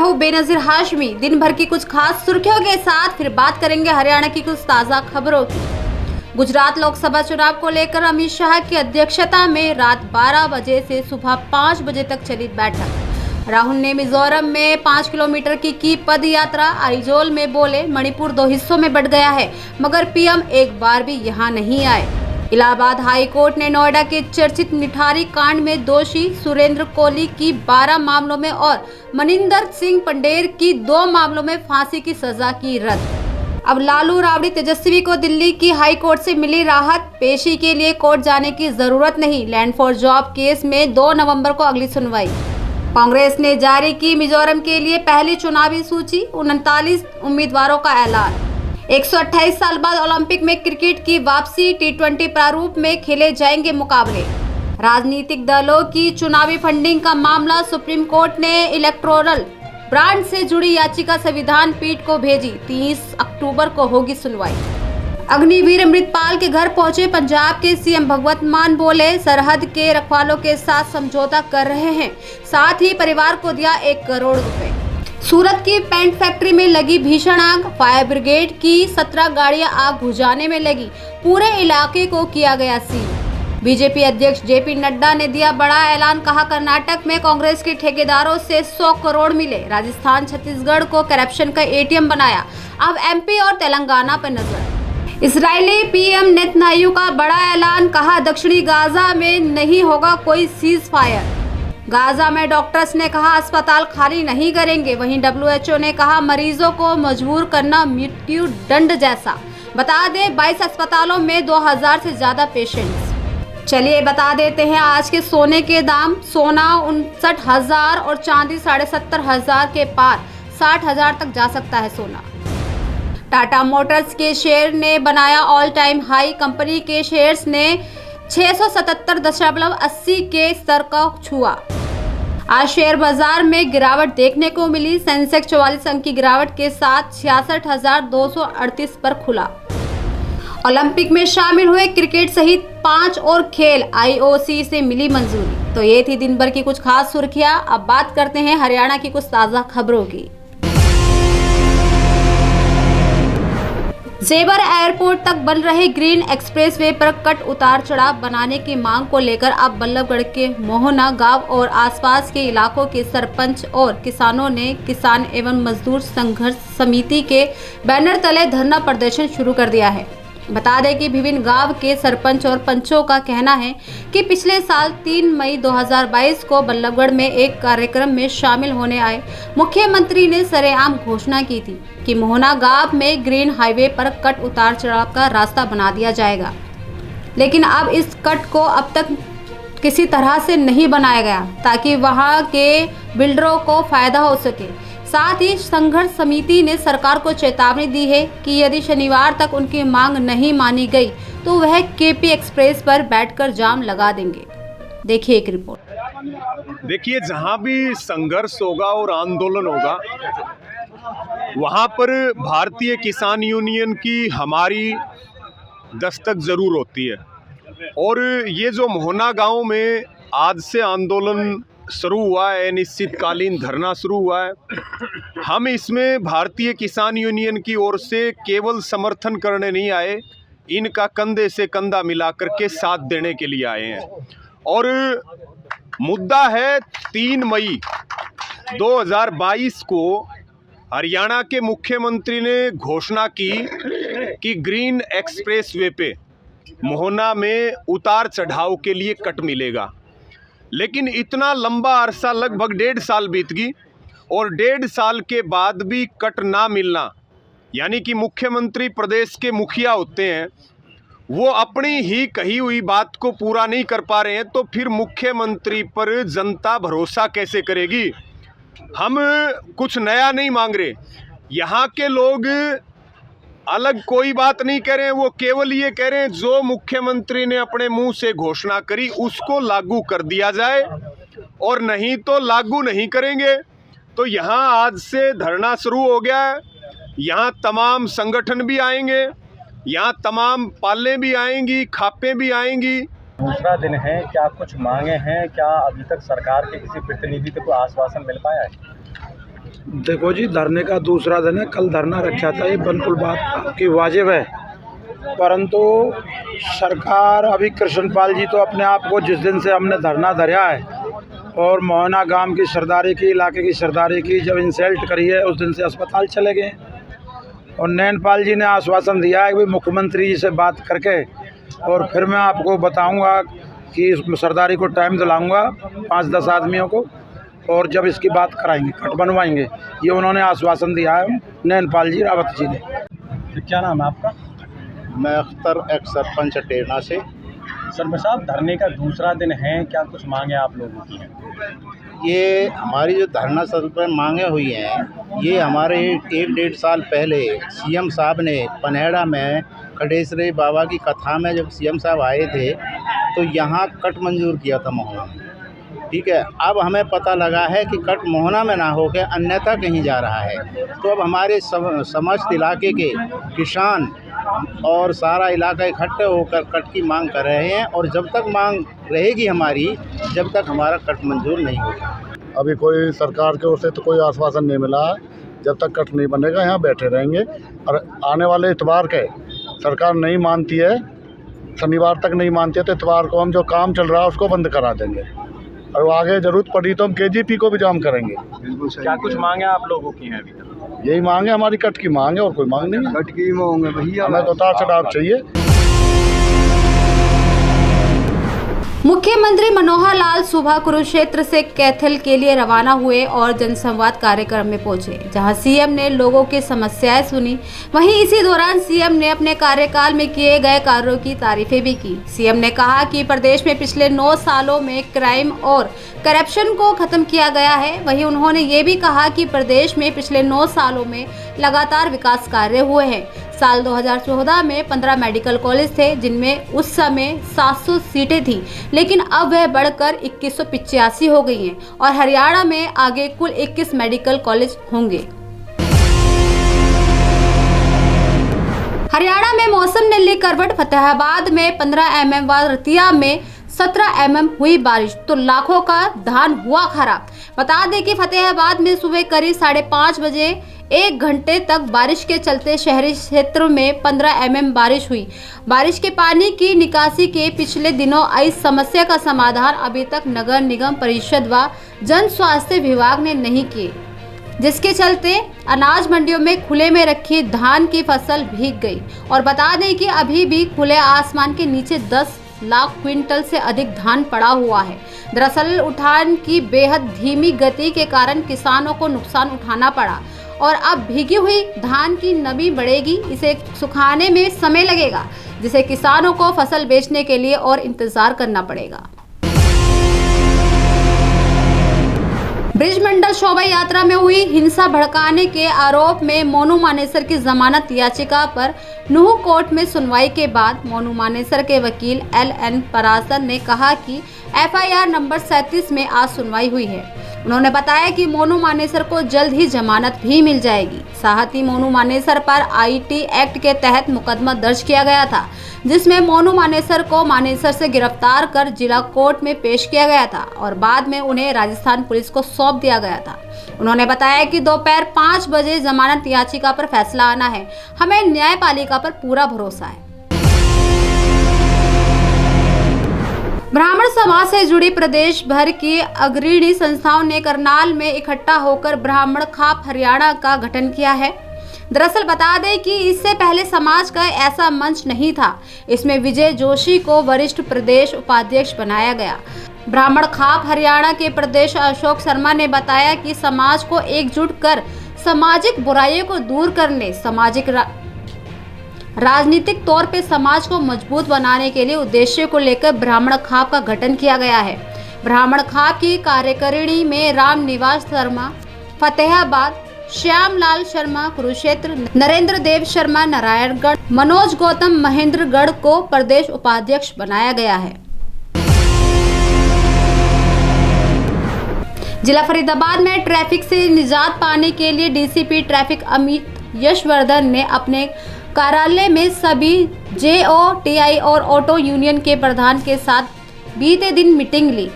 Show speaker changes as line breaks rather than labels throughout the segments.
हूँ बेनजीर हाशमी। दिन भर की कुछ खास सुर्खियों के साथ फिर बात करेंगे हरियाणा की कुछ ताज़ा खबरों की। गुजरात लोकसभा चुनाव को लेकर अमित शाह की अध्यक्षता में रात 12 बजे से सुबह 5 बजे तक चली बैठक। राहुल ने मिजोरम में 5 किलोमीटर की पद यात्रा। आइजोल में बोले मणिपुर 2 हिस्सों में बंट गया है, मगर पीएम एक बार भी यहां नहीं आए। इलाहाबाद हाई कोर्ट ने नोएडा के चर्चित निठारी कांड में दोषी सुरेंद्र कोहली की 12 मामलों में और मनिंदर सिंह पंडेर की 2 मामलों में फांसी की सजा की रद्द। अब लालू राबड़ी तेजस्वी को दिल्ली की हाई कोर्ट से मिली राहत। पेशी के लिए कोर्ट जाने की जरूरत नहीं। लैंड फॉर जॉब केस में 2 नवंबर को अगली सुनवाई। कांग्रेस ने जारी की मिजोरम के लिए पहली चुनावी सूची। 39 उम्मीदवारों का ऐलान। 128 साल बाद ओलंपिक में क्रिकेट की वापसी। T20 प्रारूप में खेले जाएंगे मुकाबले। राजनीतिक दलों की चुनावी फंडिंग का मामला। सुप्रीम कोर्ट ने इलेक्टोरल ब्रांड से जुड़ी याचिका संविधान पीठ को भेजी। 30 अक्टूबर को होगी सुनवाई। अग्निवीर अमृतपाल के घर पहुंचे पंजाब के सीएम भगवंत मान। बोले सरहद के रखवालों के साथ समझौता कर रहे हैं, साथ ही परिवार को दिया 1 करोड़ रुपए। सूरत की पेंट फैक्ट्री में लगी भीषण आग। फायर ब्रिगेड की 17 गाड़ियां आग बुझाने में लगी। पूरे इलाके को किया गया सील। बीजेपी अध्यक्ष जेपी नड्डा ने दिया बड़ा ऐलान। कहा कर्नाटक में कांग्रेस के ठेकेदारों से 100 करोड़ मिले। राजस्थान छत्तीसगढ़ को करप्शन का एटीएम बनाया। अब एमपी और तेलंगाना पर नजर। इजरायली पीएम नेतन्याहू का बड़ा ऐलान। कहा दक्षिणी गाजा में नहीं होगा कोई सीज फायर। गाजा में डॉक्टर्स ने कहा अस्पताल खाली नहीं करेंगे। वहीं WHO ने कहा मरीजों को मजबूर करना मृत्यु दंड जैसा। बता दें 22 अस्पतालों में 2000 से ज्यादा पेशेंट्स। चलिए बता देते हैं आज के सोने के दाम। सोना 59,000 और चांदी 70,500 के पार। 60,000 तक जा सकता है सोना। टाटा मोटर्स के शेयर ने बनाया ऑल टाइम हाई। कंपनी के शेयर्स ने 677.80 के स्तर का छुआ। आज शेयर बाजार में गिरावट देखने को मिली। सेंसेक्स 44 अंक की गिरावट के साथ 66,238 पर खुला। ओलंपिक में शामिल हुए क्रिकेट सहित 5 और खेल। IOC से मिली मंजूरी। तो ये थी दिन भर की कुछ खास सुर्खियां। अब बात करते हैं हरियाणा की कुछ ताज़ा खबरों की। जेवर एयरपोर्ट तक बन रहे ग्रीन एक्सप्रेसवे पर कट उतार चढ़ाव बनाने की मांग को लेकर अब बल्लभगढ़ के मोहना गांव और आसपास के इलाकों के सरपंच और किसानों ने किसान एवं मजदूर संघर्ष समिति के बैनर तले धरना प्रदर्शन शुरू कर दिया है। बता दें कि विभिन्न गांव के सरपंच और पंचों का कहना है कि पिछले साल 3 मई 2022 को बल्लभगढ़ में एक कार्यक्रम में शामिल होने आए मुख्यमंत्री ने सरेआम घोषणा की थी कि मोहना गांव में ग्रीन हाईवे पर कट उतार चढ़ाव का रास्ता बना दिया जाएगा, लेकिन अब इस कट को अब तक किसी तरह से नहीं बनाया गया ताकि वहां के बिल्डरों को फायदा हो सके। साथ ही संघर्ष समिति ने सरकार को चेतावनी दी है कि यदि शनिवार तक उनकी मांग नहीं मानी गई तो वह केपी एक्सप्रेस पर बैठकर जाम लगा देंगे। देखिए एक रिपोर्ट।
देखिए जहां भी संघर्ष होगा और आंदोलन होगा वहां पर भारतीय किसान यूनियन की हमारी दस्तक जरूर होती है। और ये जो मोहना गांव में आज से आंदोलन शुरू हुआ है, अनिश्चितकालीन धरना शुरू हुआ है, हम इसमें भारतीय किसान यूनियन की ओर से केवल समर्थन करने नहीं आए, इनका कंधे से कंधा मिलाकर के साथ देने के लिए आए हैं। और मुद्दा है 3 मई 2022 को हरियाणा के मुख्यमंत्री ने घोषणा की कि ग्रीन एक्सप्रेसवे पे मोहना में उतार चढ़ाव के लिए कट मिलेगा। लेकिन इतना लंबा अरसा लगभग 1.5 साल बीत गई और 1.5 साल के बाद भी कट ना मिलना, यानी कि मुख्यमंत्री प्रदेश के मुखिया होते हैं, वो अपनी ही कही हुई बात को पूरा नहीं कर पा रहे हैं, तो फिर मुख्यमंत्री पर जनता भरोसा कैसे करेगी। हम कुछ नया नहीं मांग रहे, यहाँ के लोग अलग कोई बात नहीं कह रहे हैं, वो केवल ये कह रहे हैं जो मुख्यमंत्री ने अपने मुंह से घोषणा करी उसको लागू कर दिया जाए और नहीं तो लागू नहीं करेंगे। तो यहाँ आज से धरना शुरू हो गया है। यहाँ तमाम संगठन भी आएंगे, यहाँ तमाम पालें भी आएंगी, खापें भी आएंगी।
दूसरा दिन है, क्या कुछ मांगे हैं? क्या अभी तक सरकार के किसी प्रतिनिधि को आश्वासन मिल पाया है? देखो जी, धरने का दूसरा दिन है। कल धरना रखा था, ये बिल्कुल बात आपकी वाजिब है, परंतु सरकार अभी कृष्णपाल जी तो अपने आप को जिस दिन से हमने धरना धरा है और मोहना गांव की सरदारी की, इलाके की सरदारी की जब इंसल्ट करी है, उस दिन से अस्पताल चले गए। और नैनपाल जी ने आश्वासन दिया है कि मुख्यमंत्री जी से बात करके और फिर मैं आपको बताऊंगा कि इस सरदारी को टाइम दिलाऊंगा 5-10 आदमियों को, और जब इसकी बात कराएंगे, कट बनवाएंगे, ये उन्होंने आश्वासन दिया है नैनपाल जी रावत जी ने।
तो क्या नाम है आपका?
मैं अख्तर एक्स सरपंच टेरना से।
सरपंच साहब, धरने का दूसरा दिन है, क्या कुछ मांगे आप लोगों की हैं?
ये हमारी जो धरना स्थल पर मांगे हुई हैं, ये हमारे 1-1.5 साल पहले सीएम साहब ने पनहेड़ा में खडेसरे बाबा की कथा में जब सीएम साहब आए थे तो यहाँ कट मंजूर किया था मोहना में। ठीक है, अब हमें पता लगा है कि कट मोहना में ना होकर अन्यथा कहीं जा रहा है। तो अब हमारे समस्त इलाके के किसान और सारा इलाका इकट्ठे होकर कट की मांग कर रहे हैं, और जब तक मांग रहेगी हमारी, जब तक हमारा कट मंजूर नहीं होगा।
अभी कोई सरकार की ओर से तो कोई आश्वासन नहीं मिला है। जब तक कट नहीं बनेगा यहाँ बैठे रहेंगे, और आने वाले इतवार के सरकार नहीं मानती है, शनिवार तक नहीं मानती है, तो इतवार को हम जो काम चल रहा है उसको बंद करा देंगे, और आगे ज़रूरत पड़ी तो हम KGP को भी जाम करेंगे।
क्या कुछ मांगे आप लोगों की हैं अभी तक?
यही मांग है हमारी, कट की मांग है, और कोई मांग नहीं है।
कट की मांग है भैया,
हमें तो उतार चढ़ाव चाहिए।
मुख्यमंत्री मनोहर लाल सुबह कुरुक्षेत्र से कैथल के लिए रवाना हुए और जनसंवाद कार्यक्रम में पहुंचे, जहां सीएम ने लोगों की समस्याएं सुनी। वहीं इसी दौरान सीएम ने अपने कार्यकाल में किए गए कार्यों की तारीफें भी की। सीएम ने कहा कि प्रदेश में पिछले 9 सालों में क्राइम और करप्शन को खत्म किया गया है। वहीं उन्होंने ये भी कहा कि प्रदेश में पिछले 9 सालों में लगातार विकास कार्य हुए हैं। साल 2014 में 15 मेडिकल कॉलेज थे, जिनमें उस समय 700 सीटें थी, लेकिन अब वह बढ़कर 2185 हो गई हैं, और हरियाणा में आगे कुल 21 मेडिकल कॉलेज होंगे। हरियाणा में मौसम ने ली करवट। फतेहाबाद में 15 mm व रतिया में 17 mm हुई बारिश, तो लाखों का धान हुआ खराब। बता दें कि फतेहाबाद में सुबह करीब 5:30 बजे 1 घंटे तक बारिश के चलते शहरी क्षेत्र में 15 mm बारिश हुई। बारिश के पानी की निकासी के पिछले दिनों आई समस्या का समाधान अभी तक नगर निगम परिषद व जन स्वास्थ्य विभाग ने नहीं किए, जिसके चलते अनाज मंडियों में खुले में रखी धान की फसल भीग गई। और बता दें कि अभी भी खुले आसमान के नीचे 10 लाख क्विंटल से अधिक धान पड़ा हुआ है। दरअसल उठान की बेहद धीमी गति के कारण किसानों को नुकसान उठाना पड़ा, और अब भीगी हुई धान की नमी बढ़ेगी, इसे सुखाने में समय लगेगा, जिसे किसानों को फसल बेचने के लिए और इंतजार करना पड़ेगा। ब्रिजमंडल शोभा यात्रा में हुई हिंसा भड़काने के आरोप में मोनू मानेसर की जमानत याचिका पर नूह कोर्ट में सुनवाई के बाद मोनू मानेसर के वकील LN परासर ने कहा कि FIR नंबर 37 में आज सुनवाई हुई है। उन्होंने बताया कि मोनू मानेसर को जल्द ही जमानत भी मिल जाएगी। साथ ही मोनू मानेसर पर IT एक्ट के तहत मुकदमा दर्ज किया गया था, जिसमें मोनू मानेसर को मानेसर से गिरफ्तार कर जिला कोर्ट में पेश किया गया था और बाद में उन्हें राजस्थान पुलिस को सौंप दिया गया था। उन्होंने बताया कि दोपहर 5 बजे जमानत याचिका पर फैसला आना है। हमें न्यायपालिका पर पूरा भरोसा है। ब्राह्मण समाज से जुड़ी प्रदेश भर की अग्रणी संस्थाओं ने करनाल में इकट्ठा होकर ब्राह्मण खाप हरियाणा का गठन किया है। दरअसल बता दें कि इससे पहले समाज का ऐसा मंच नहीं था। इसमें विजय जोशी को वरिष्ठ प्रदेश उपाध्यक्ष बनाया गया। ब्राह्मण खाप हरियाणा के प्रदेश अशोक शर्मा ने बताया कि समाज को एकजुट कर सामाजिक बुराइयों को दूर करने, सामाजिक राजनीतिक तौर पे समाज को मजबूत बनाने के लिए उद्देश्य को लेकर ब्राह्मण खाप का गठन किया गया है। ब्राह्मण खाप की कार्यकारिणी में राम निवास शर्मा फतेहाबाद, श्यामलाल शर्मा कुरुक्षेत्र, नरेंद्र देव शर्मा नारायणगढ़, मनोज गौतम महेंद्रगढ़ को प्रदेश उपाध्यक्ष बनाया गया है। जिला फरीदाबाद में ट्रैफिक से निजात पाने के लिए DCP ट्रैफिक अमित यशवर्धन ने अपने कार्यालय में सभी JO, TI और ऑटो यूनियन के प्रधान के साथ बीते दिन मीटिंग ली।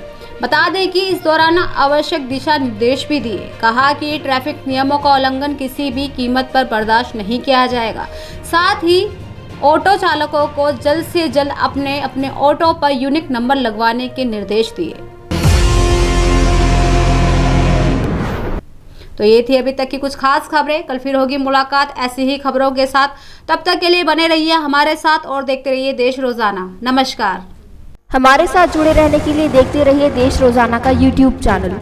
बता दें कि इस दौरान आवश्यक दिशा निर्देश भी दिए। कहा कि ट्रैफिक नियमों का उल्लंघन किसी भी कीमत पर बर्दाश्त नहीं किया जाएगा। साथ ही ऑटो चालकों को जल्द से जल्द अपने ऑटो पर यूनिक नंबर लगवाने के निर्देश दिए। तो ये थी अभी तक की कुछ खास खबरें। कल फिर होगी मुलाकात ऐसी ही खबरों के साथ। तब तक के लिए बने रहिए हमारे साथ और देखते रहिए देश रोजाना। नमस्कार।
हमारे साथ जुड़े रहने के लिए देखते रहिए देश रोजाना का YouTube चैनल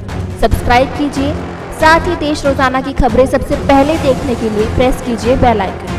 सब्सक्राइब कीजिए। साथ ही देश रोजाना की खबरें सबसे पहले देखने के लिए प्रेस कीजिए बेल आइकन।